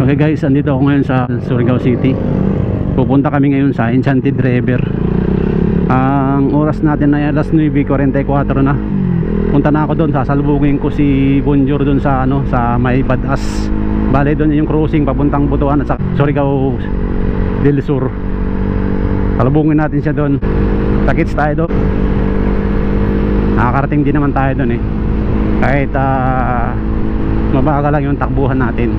Okay guys, andito ako ngayon sa Surigao City. Pupunta kami ngayon sa Enchanted River. Ang oras natin ay alas 9:44 na. Punta na ako doon, sasalubungin ko si Bonjour doon sa sa may Badas. Bale doon yung cruising papuntang Butuan at sa Surigao del Sur. Salubungin natin siya doon. Takits tayo doon. Nakakarating din naman tayo doon eh. Kahit mabagal lang yung takbuhan natin.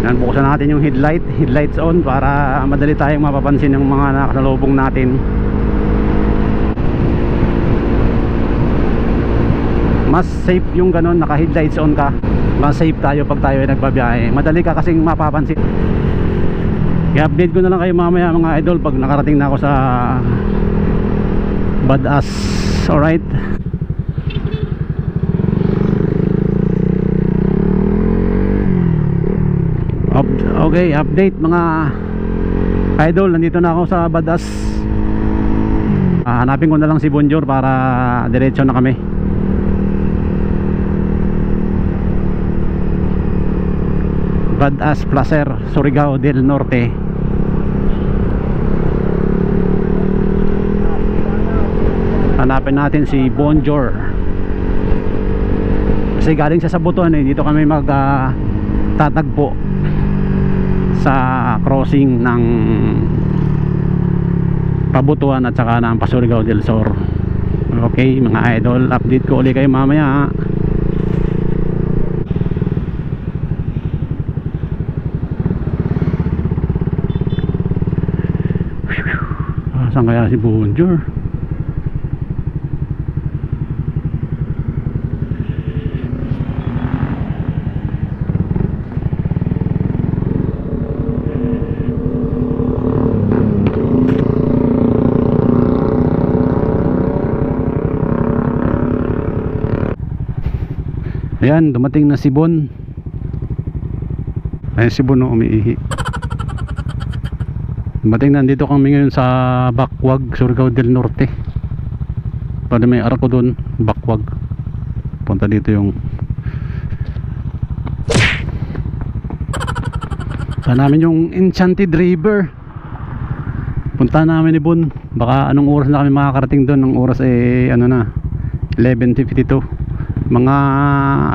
Yan, buksan natin yung headlights on para madali tayong mapapansin ng mga nakasalubong natin. Mas safe yung ganun, naka headlights on ka. Mas safe tayo pag tayo ay nagbabiyahe. Madali ka kasing mapapansin. I-update ko na lang kayo mamaya mga idol pag nakarating na ako sa Badas. Alright. Okay, update mga idol, nandito na ako sa Badas. Hanapin ko na lang si Bonjour para diretso na kami. Badas Placer, Surigao del Norte. Hanapin natin si Bonjour. Kasi galing siya sa Butuan eh. Dito kami tatagpo sa crossing ng Pabutuan at saka ng Surigao del Sur. Okay mga idol, update ko ulit kayo mamaya. Saan kaya si Bonjour? Ayan, dumating na si Bon. Ayan si Bon, umiihi. Dumating na, dito kami ngayon sa Bakwag, Surigao del Norte. Pada may arko doon, Bakwag. Punta dito yung namin yung Enchanted River. Punta namin ni Bon. Baka anong oras na kami makakarating doon. Ang oras eh na 11:52. Mga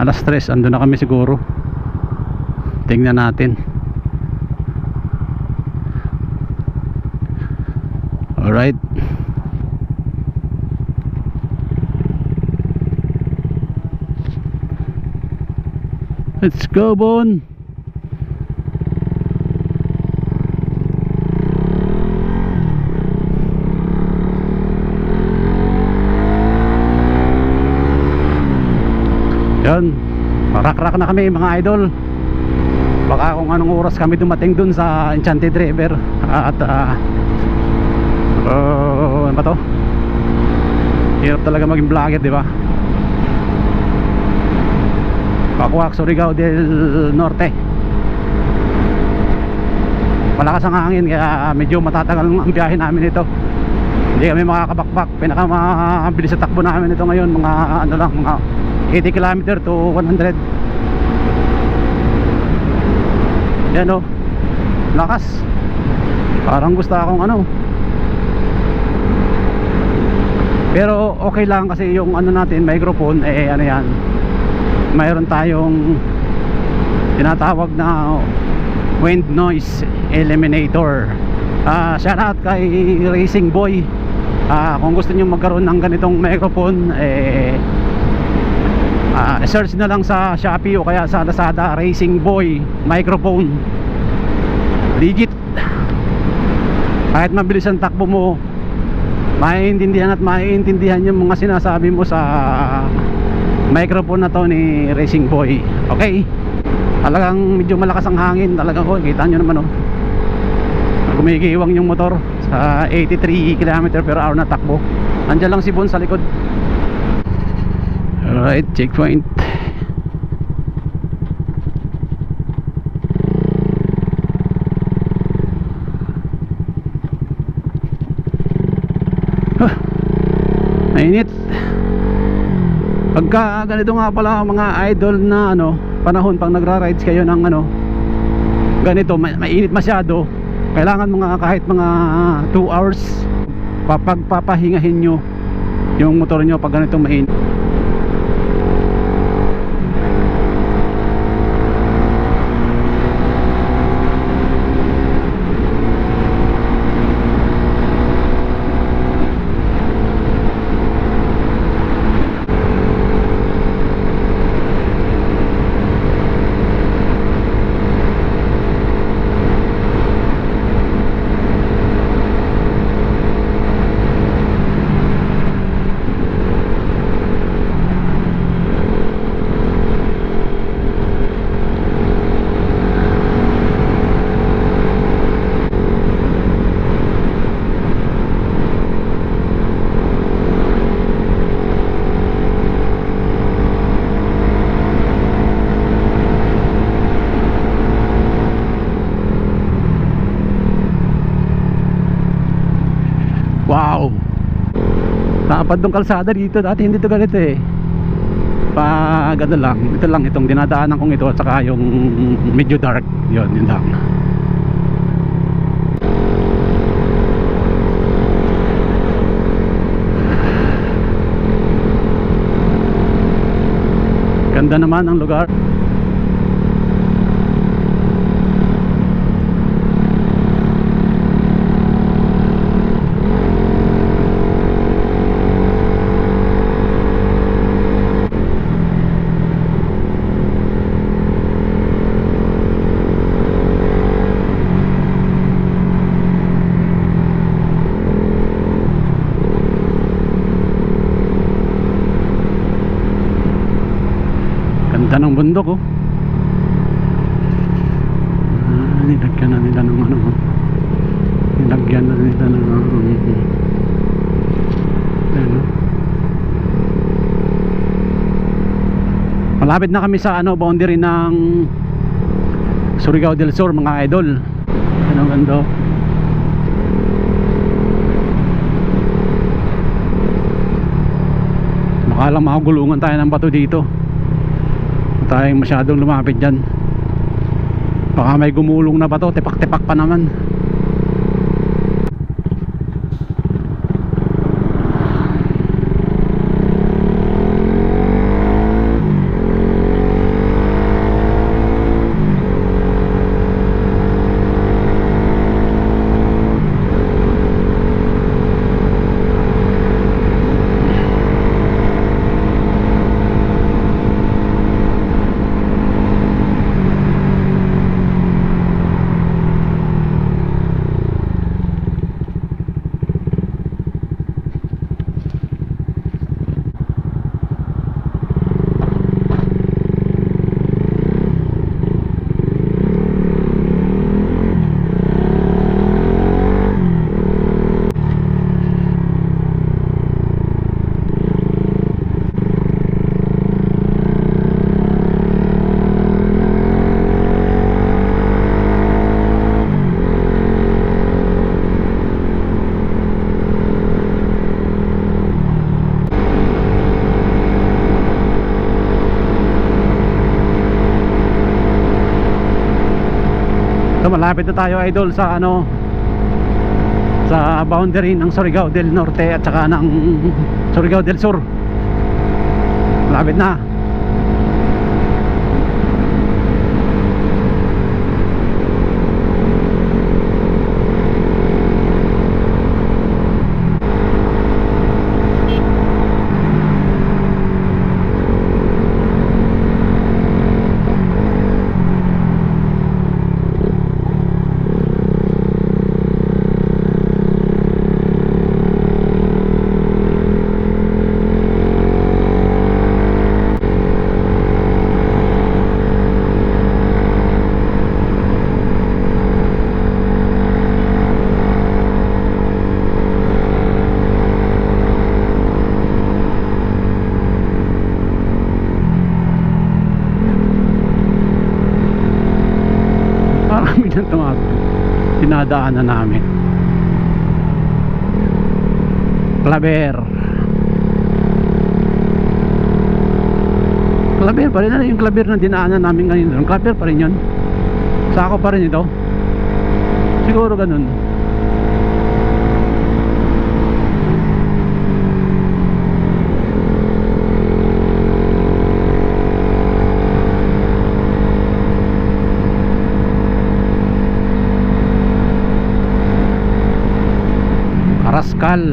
alas 3 ando na kami siguro. Tingnan natin. Alright. Let's go, Bon. Yan, marak-rak na kami mga idol. Baka kung anong oras kami dumating dun sa Enchanted River. At ano ba to? Hirap talaga maging vlogger, di ba? Bakwak, Surigao del Norte. Malakas ang hangin kaya medyo matatagal ang biyahe namin ito. Hindi kami makakabakbak. Pinakamabilis sa takbo namin ito ngayon mga mga 80 km to 100. Yan o, lakas. Parang gusto akong pero okay lang kasi yung natin, microphone yan, mayroon tayong tinatawag na wind noise eliminator. Shout out kay Racing Boy. Kung gusto niyo magkaroon ng ganitong microphone, search na lang sa Shopee o kaya sa Lazada, Racing Boy microphone. Legit. Kahit mabilis ang takbo mo, maiintindihan yung mga sinasabi mo sa microphone na to ni Racing Boy. Okay? Talagang medyo malakas ang hangin. Talagang kita nyo naman gumigiwang yung motor sa 83 km/h na takbo. Nandiyan lang si Bon sa likod. Alright, checkpoint. Mainit. Pagka ganito nga pala mga idol na panahon pag nagra-rides kayo ng ano ganito, mainit masyado, kailangan mga kahit mga 2 hours papagpapahingahin nyo yung motor nyo pag ganito mainit. Wow, tapad ng kalsada dito, dati hindi to ganito eh. Pag ano lang, ito lang itong dinadaanan kong ito at saka yung medyo dark, yun lang. Ganda naman ang lugar. Ganda ng bundok oh. Nilagyan na nila ng ano, nilagyan na nila ng ano. Malapit na kami sa ano, boundary ng Surigao del Sur mga idol. Ano ganda oh. Baka lang makagulungan tayo ng bato dito, tayong masyadong lumapit dyan. Baka may gumulong na ba to, tipak-tipak pa naman. So malapit na tayo idol sa ano, sa boundary ng Surigao del Norte at saka ng Surigao del Sur. Malapit na. Yan itong dinadaanan namin. Claver Claver pa rin. Ano yung Claver na dinaanan namin ngayon? Claver pa rin yun. Sako pa rin ito. Siguro ganun. Carrascal.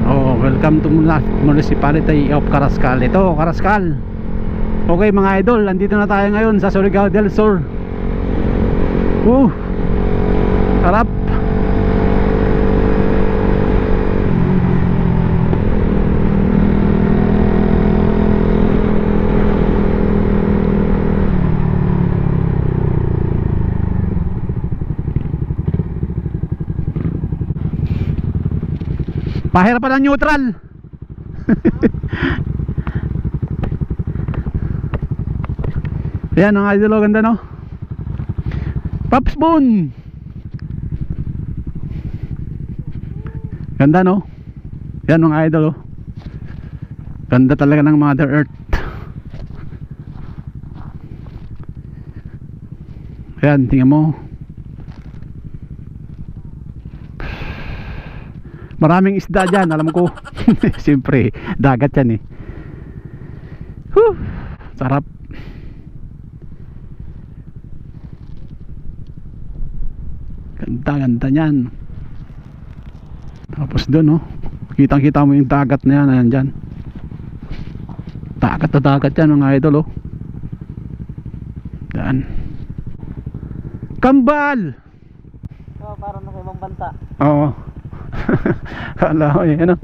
Oh, welcome to Municipality of Carrascal. Ito, Carrascal. Okay mga idol, andito na tayo ngayon sa Surigao del Sur. Sarap. Pahirapan ang neutral. Ayan ang idol, ganda no. Pops Boon. Ganda no. Yan mga idol. Ganda talaga ng Mother Earth. Ayan, tingnan mo. Maraming isda dyan, alam ko. Siyempre, dagat yan eh. Sarap. Ganda nyan. Tapos doon kitang kita mo yung dagat na yan. Ayan dyan. Dagat na dagat yan mga idol Daan. Kambal! Parang nasa ibang bansa. Oo. Kala ko ayan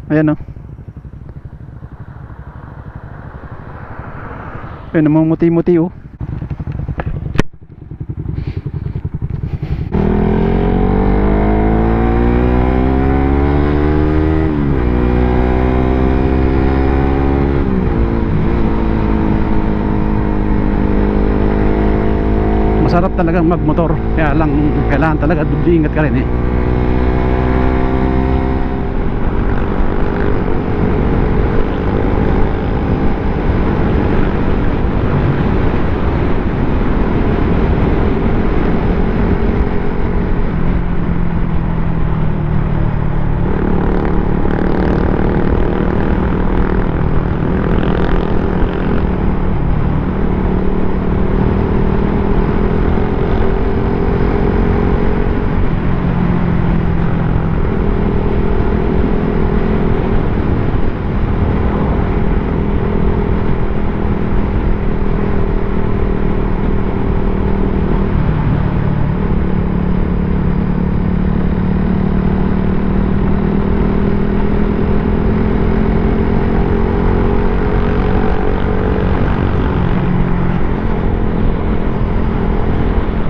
ayan ayan namumuti-muti masarap talagang magmotor, kaya lang kailangan talaga ingat ka rin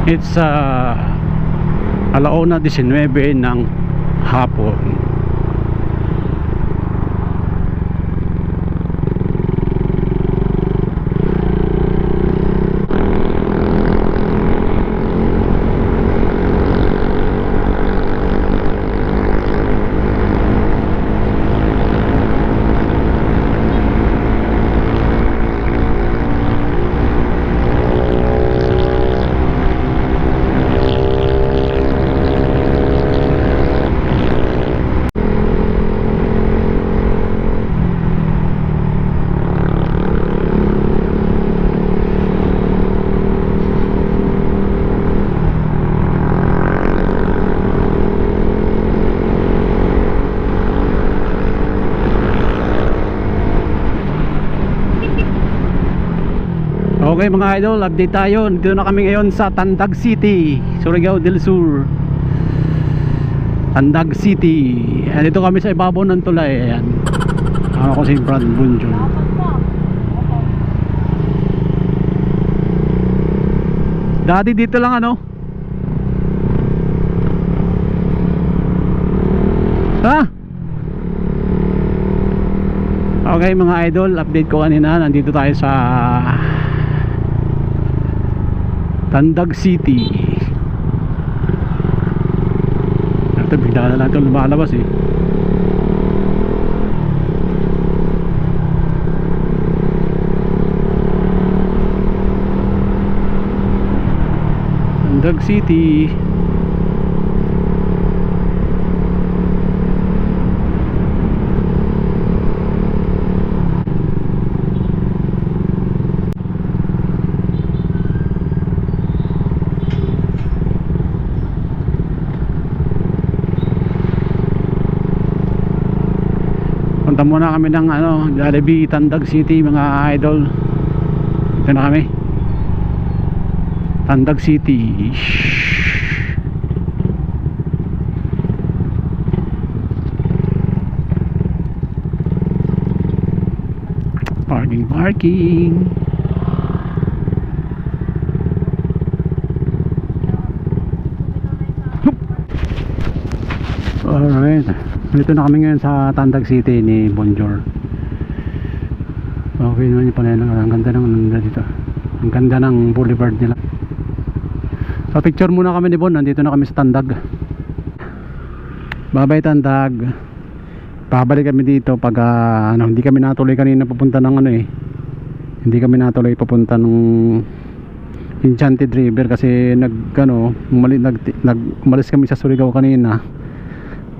It's 1:19 ng hapon. Okay mga idol, update tayo. Dito na kami ngayon sa Tandag City, Surigao del Sur. Tandag City. Dito kami sa ibabaw ng tulay. Ayan. Ako si Brad Bunjun. Dati dito lang Okay mga idol, update ko kanina. Nandito tayo sa Tandag City. Ito bigla na lang ito lumalabas Tandag City. Punta muna kami ng Jollibee Tandag City mga idol. Ito na kami, Tandag City. Parking. Alright, dito na kami ngayon sa Tandag City ni Bonjour. Okay naman yung pala, ang ganda ng dito. Ang ganda ng boulevard nila. So picture muna kami ni Bon, nandito na kami sa Tandag. Bye-bye Tandag. Pabalik kami dito pag hindi kami natuloy kanina papunta ng hindi kami natuloy papunta ng Enchanted River kasi umalis kami sa Surigao kanina.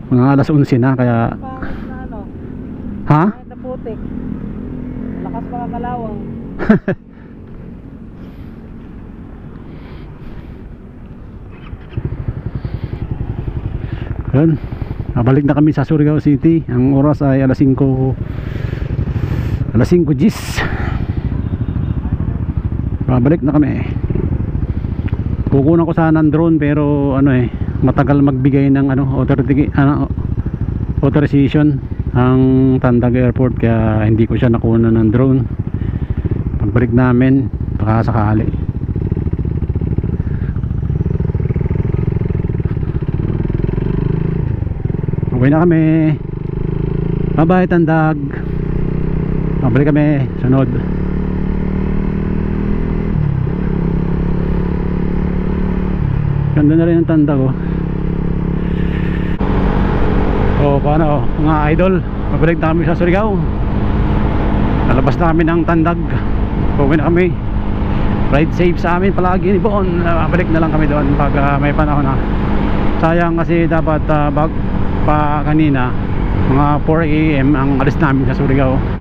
Mga alas 11 na kaya Pangit na ha? Pangit na putik. Lakas mga kalawang. Yun, nabalik na kami sa Surigao City. Ang oras ay alas 5 gis. Babalik na kami. Kukunan ko sana ng drone pero matagal magbigay ng authorization ang Tandag Airport kaya hindi ko siya nakuha ng drone. Pagbalik namin baka sakali. Uwi na kami. Bye bye Tandag. Pabalik kami sunod. Ganda na rin ang Tandag paano mga idol, pabalik na kami sa Surigao. Nalabas na kami ng Tandag. Uwi na kami. Ride safe sa amin palagi ni Bon. Pabalik na lang kami doon pag may panahon na. Sayang kasi dapat kanina mga 4 AM ang alis namin sa Surigao.